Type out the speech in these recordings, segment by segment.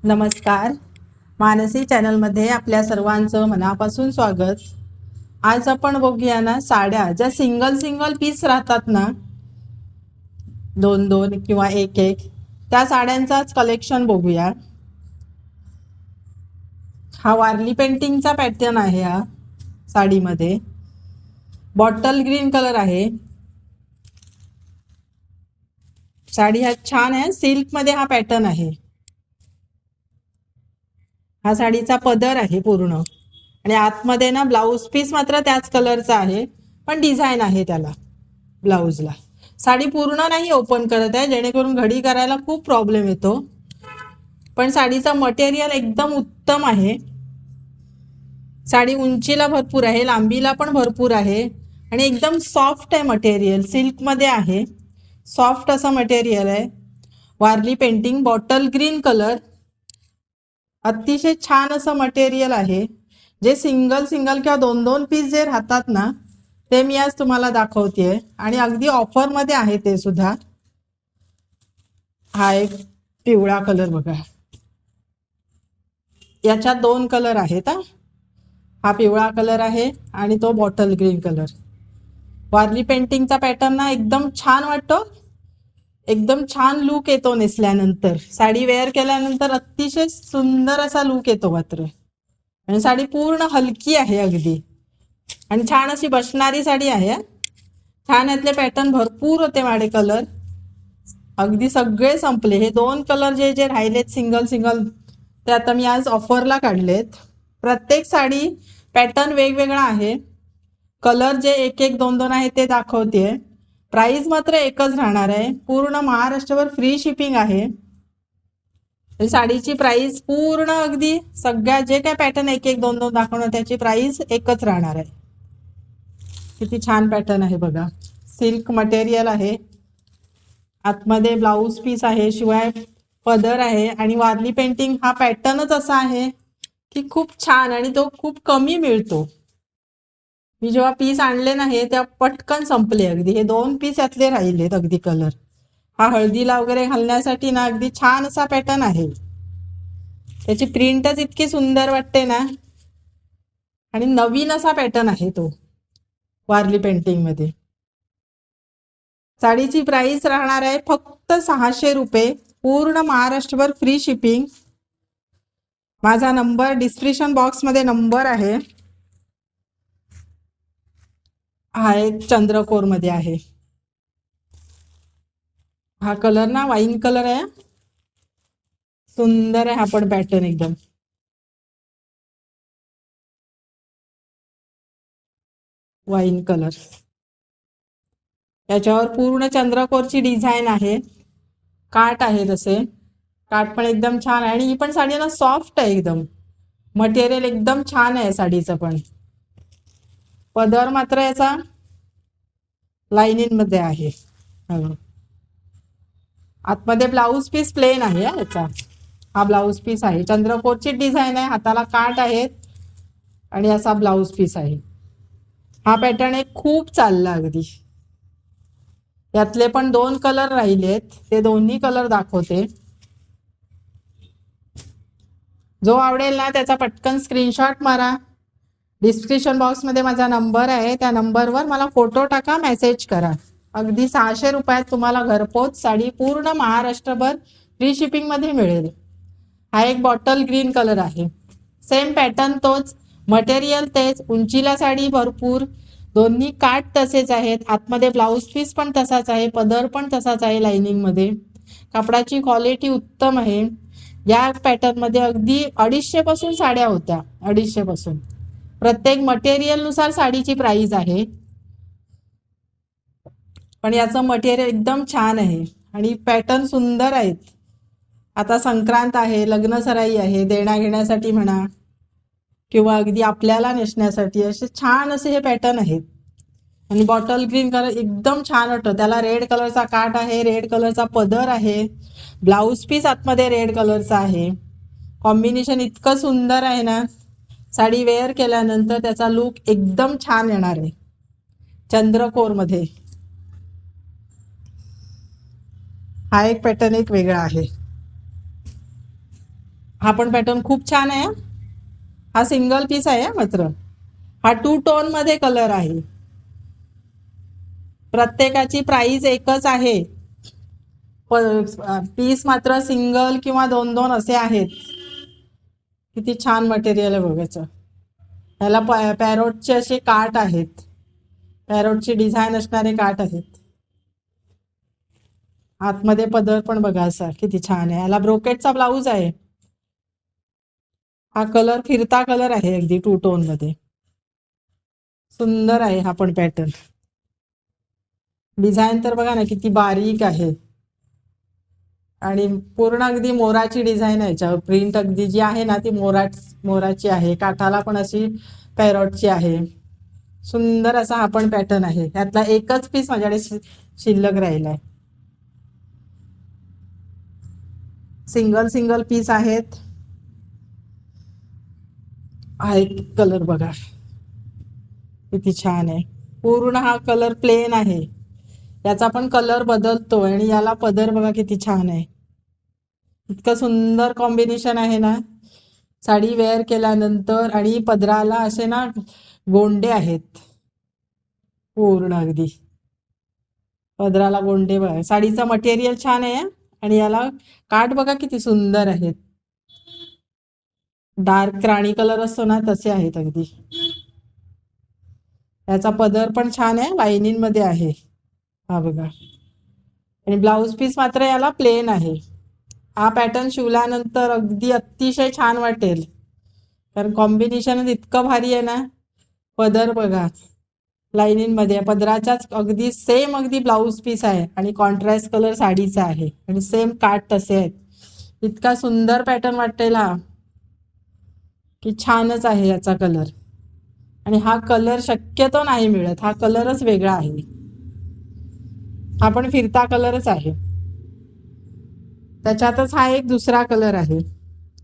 नमस्कार. मानसी चॅनलमध्ये आपल्या सर्वांचं मनापासून स्वागत. आज आपण बघूया ना साड्या ज्या सिंगल सिंगल पीस राहतात ना, दोन दोन किंवा एक एक, त्या साड्यांचाच कलेक्शन बघूया. हा वारली पेंटिंगचा पॅटर्न आहे. हा साडीमध्ये बॉटल ग्रीन कलर आहे. साडी हा छान आहे, सिल्क मध्ये हा पॅटर्न आहे. हा साडीचा पदर आहे पूर्ण, आणि आतमध्ये ना ब्लाऊज पीस मात्र त्याच कलरचा आहे, पण डिझाईन आहे त्याला ब्लाऊजला. साडी पूर्ण नाही ओपन करत आहे, जेणेकरून घडी करायला खूप प्रॉब्लेम येतो. पण साडीचा मटेरियल एकदम उत्तम आहे. साडी उंचीला भरपूर आहे, लांबीला पण भरपूर आहे, आणि एकदम सॉफ्ट आहे मटेरियल. सिल्कमध्ये आहे, सॉफ्ट असं मटेरियल आहे. Warli painting, bottle green colour, अतिशय छान असं मटेरियल आहे. जे सिंगल सिंगल किंवा दोन दोन पीस जे राहतात ना, ते मी आज तुम्हाला दाखवतेय, आणि अगदी ऑफरमध्ये आहे ते सुद्धा. हा एक पिवळा कलर बघा, याच्यात दोन कलर आहेत. हा पिवळा कलर आहे आणि तो बॉटल ग्रीन कलर. वारली पेंटिंगचा पॅटर्न ना एकदम छान वाटतो, एकदम छान लुक येतो नेसल्यानंतर. साडी वेअर केल्यानंतर अतिशय सुंदर असा लुक येतो मात्र. आणि साडी पूर्ण हलकी आहे अगदी, आणि छान अशी बसणारी साडी आहे. छान यातले पॅटर्न भरपूर होते माझे कलर, अगदी सगळे संपले. हे दोन कलर जे जे राहिलेत सिंगल सिंगल, ते आता मी आज ऑफरला काढलेत. प्रत्येक साडी पॅटर्न वेगवेगळा आहे. कलर जे एक एक दोन दोन आहे ते दाखवते. प्राइस मात्र एकच राहणार आहे. पूर्ण महाराष्ट्रभर फ्री शिपिंग आहे. साडीची प्राइस पूर्ण अगदी सगळ्या जे काय पॅटर्न एक एक दोन दोन दाखवणार त्याची प्राइस एकच राहणार आहे. किती छान पॅटर्न आहे बघा. सिल्क मटेरियल आहे, आतमध्ये ब्लाऊज पीस आहे, शिवाय पदर आहे. आणि वारली पेंटिंग हा पॅटर्नच असा आहे की खूप छान, आणि तो खूप कमी मिळतो. मी जेव्हा पीस आणले नाही तेव्हा पटकन संपले अगदी. हे दोन पीस यातले राहिलेत अगदी कलर. हा हळदीला वगैरे घालण्यासाठी ना अगदी छान असा पॅटर्न आहे. त्याची प्रिंटच इतकी सुंदर वाटते ना, आणि नवीन असा पॅटर्न आहे तो वारली पेंटिंग मध्ये. साडीची प्राइस राहणार आहे फक्त 600 रुपये, पूर्ण महाराष्ट्रभर फ्री शिपिंग. माझा नंबर डिस्क्रिप्शन बॉक्स मध्ये नंबर आहे. हा एक चंद्रकोर मध्ये आहे. हा कलर ना वाईन कलर आहे, सुंदर आहे हा पण पॅटर्न एकदम. वाईन कलर, याच्यावर पूर्ण चंद्रकोरची डिझाईन आहे. काठ आहे तसे, काठ पण एकदम छान आहे. आणि ही पण साडी ना सॉफ्ट आहे एकदम, मटेरियल एकदम छान आहे साडीचं पण. पदर मात्र याचा लाईनिंग मध्ये आहे. आतमध्ये ब्लाऊज पीस प्लेन आहे याचा. हा ब्लाऊज पीस आहे, चंद्रकोरची डिझाईन आहे, हाताला काठ आहेत, आणि असा ब्लाऊज पीस आहे. हा पॅटर्न एक खूप चालला अगदी. यातले पण दोन कलर राहिलेत, ते दोन्ही कलर दाखवते. जो आवडेल ना त्याचा पटकन स्क्रीनशॉट मारा. डिस्क्रिप्शन बॉक्स मध्ये माझा नंबर आहे, त्या नंबरवर मला फोटो टाका, मेसेज करा. अगदी 600 रुपयात तुम्हाला घरपोच साडी पूर्ण महाराष्ट्रभर फ्री शिपिंग मध्ये मिळेल. हा एक बॉटल ग्रीन कलर आहे, सेम पॅटर्न तोच, मटेरियल तेच, उंचीला साडी भरपूर, दोन्ही काठ तसेच आहेत, आतमध्ये ब्लाऊज पीस पण तसाच आहे, पदर पण तसाच आहे लाइनिंग मध्ये. कपडाची क्वालिटी उत्तम आहे. या पॅटर्न मध्ये अगदी 250 पासून साड्या होत्या, 250 पासून. प्रत्येक मटेरियल नुसार साडीची प्राइस आहे, पण याचं मटेरियल एकदम छान आहे आणि पॅटर्न सुंदर आहेत. आता संक्रांत आहे, लग्न सराई आहे, देण्या घेण्यासाठी म्हणा किंवा अगदी आपल्याला नेसण्यासाठी असे छान असे हे पॅटर्न आहेत. आणि बॉटल ग्रीन कलर एकदम छान वाटतो. त्याला रेड कलरचा काठ आहे, रेड कलरचा पदर आहे, ब्लाऊज पीस आतमध्ये रेड कलरचा आहे. कॉम्बिनेशन इतकं सुंदर आहे ना, साडी वेअर केल्यानंतर त्याचा लुक एकदम छान येणार आहे. चंद्रकोर मध्ये हा एक पॅटर्न एक वेगळा आहे. हा पण पॅटर्न खूप छान आहे. हा सिंगल पीस आहे मात्र. हा 2 टोन मध्ये कलर आहे. प्रत्येकाची प्राइस एकच आहे. पीस मात्र सिंगल किंवा 2-2 असे आहेत. किती छान मटेरियल आहे बघायचं. ह्याला पॅरोटचे असे काठ आहेत. पॅरोटची डिझाईन असणारे काठ आहेत. आतमध्ये पदर पण बघा असा किती छान आहे. याला ब्रोकेटचा ब्लाऊज आहे. हा कलर फिरता कलर आहे अगदी 2 टोन मध्ये. सुंदर आहे हा पण पॅटर्न. डिझाईन तर बघा ना किती बारीक आहे. आणि पूर्ण अगदी मोराची डिझाईन आहे. याच्यावर प्रिंट अगदी जी आहे ना ती मोराची आहे. काठाला पण अशी पॅरोटची आहे. सुंदर असा हा पण पॅटर्न आहे. यातला एकच पीस माझ्याकडे शिल्लक राहिलाय. सिंगल सिंगल पीस आहेत. हा एक कलर बघा किती छान आहे. पूर्ण हा कलर प्लेन आहे. याचा पण कलर बदलतो आणि याला पदर बघा किती छान आहे. इतकं सुंदर कॉम्बिनेशन आहे ना. साडी वेअर केल्यानंतर आणि पदराला असे ना गोंडे आहेत. पूर्ण अगदी पदराला गोंडे बघा. साडीचा मटेरियल छान आहे आणि याला काठ बघा किती सुंदर आहेत. डार्क राणी कलर असतो ना तसे आहेत अगदी. याचा पदर पण छान आहे. लाईनिंग मध्ये आहे. हा बघा. आणि ब्लाऊज पीस मात्र याला प्लेन आहे. हा पॅटर्न शिवल्यानंतर अगदी अतिशय छान वाटेल. कारण कॉम्बिनेशन इतकं भारी आहे ना. पदर बघा लाईनिंग मध्ये. पदराच्याच अगदी सेम अगदी ब्लाऊज पीस आहे आणि कॉन्ट्रास्ट कलर साडीचा आहे आणि सेम काठ तसे आहेत. इतका सुंदर पॅटर्न वाटेल हा की छानच आहे याचा कलर. आणि हा कलर शक्यतो नाही मिळत. हा कलरच वेगळा आहे. हा पण फिरता कलरच आहे. त्याच्यातच हा एक दुसरा कलर आहे.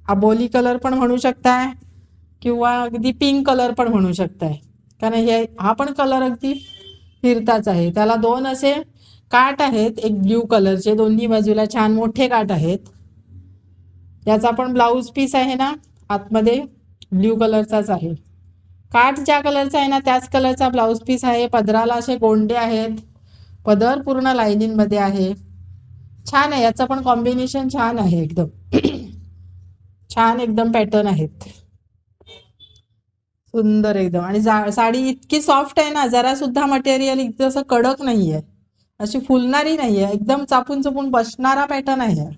अबोली कलर पण म्हणू शकताय किंवा अगदी पिंक कलर पण म्हणू शकताय. कारण हा पण कलर अगदी फिरताच आहे. त्याला 2 असे काठ आहेत. एक ब्ल्यू कलरचे दोन्ही बाजूला छान मोठे काठ आहेत. याचा पण ब्लाऊज पीस आहे ना आतमध्ये ब्ल्यू कलरचाच आहे. काठ ज्या कलरचा आहे ना त्याच कलरचा ब्लाऊज पीस आहे. पदराला असे गोंडे आहेत. पदर पूर्ण लाईनिंग मध्ये आहे. छान आहे. याचं पण कॉम्बिनेशन छान आहे एकदम. छान एकदम पॅटर्न आहेत. सुंदर एकदम. आणि साडी इतकी सॉफ्ट आहे ना. जरा सुद्धा मटेरियल इतकं असं कडक नाहीये. अशी फुलणारी नाहीये. एकदम चापून चुपून बसणारा पॅटर्न आहे.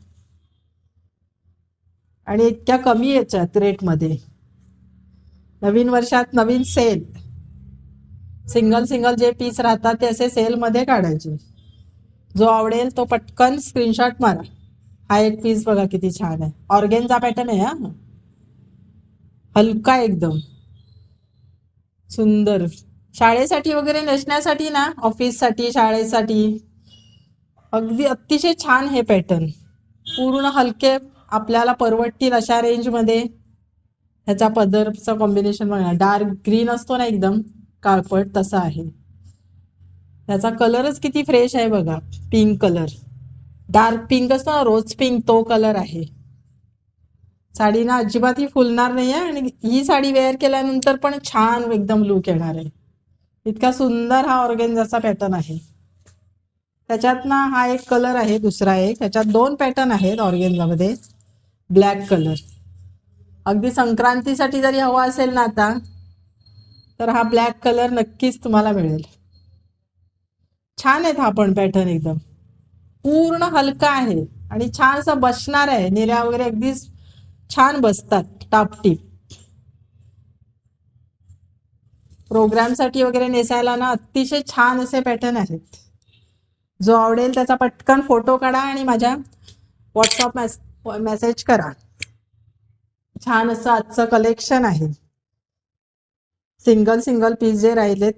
आणि इतक्या कमी याच्यात रेटमध्ये. नवीन वर्षात नवीन सेल. सिंगल सिंगल जे पीस राहतात ते असे सेलमध्ये काढायचे. जो आवडेल तो पटकन स्क्रीनशॉट मारा. हा एक पीस बघा किती छान आहे. ऑर्गेन्झा पॅटर्न आहे हा. हलका एकदम सुंदर. शाळेसाठी वगैरे नेसण्यासाठी ना ऑफिससाठी शाळेसाठी अगदी अतिशय छान हे पॅटर्न. पूर्ण हलके आपल्याला परवडतील अशा रेंजमध्ये. ह्याचा पदरचं कॉम्बिनेशन बघा. डार्क ग्रीन असतो ना एकदम काळपट तसा आहे. त्याचा कलरच किती फ्रेश आहे बघा. Pink colour. डार्क पिंक असतो ना रोज पिंक तो कलर आहे. साडी ना अजिबात ही फुलणार नाही आहे आणि ही साडी वेअर केल्यानंतर पण छान एकदम लुक येणार आहे. इतका सुंदर हा ऑर्गेन्झाचा पॅटर्न आहे. त्याच्यात ना हा एक कलर आहे दुसरा एक. त्याच्यात 2 पॅटर्न आहेत ऑर्गेन्झामध्ये. ब्लॅक कलर अगदी संक्रांतीसाठी जरी हवा असेल ना आता तर हा ब्लॅक कलर नक्कीच तुम्हाला मिळेल. छान आहेत हा पण पॅटर्न एकदम. पूर्ण हलका आहे आणि छान असं बसणार आहे. निऱ्या वगैरे अगदी छान बसतात टापटीप. प्रोग्रामसाठी वगैरे नेसायला ना अतिशय छान असे पॅटर्न आहेत. जो आवडेल त्याचा पटकन फोटो काढा आणि माझ्या व्हॉट्सअप मेसेज करा. छान असं आजचं कलेक्शन आहे. सिंगल सिंगल पीस जे राहिले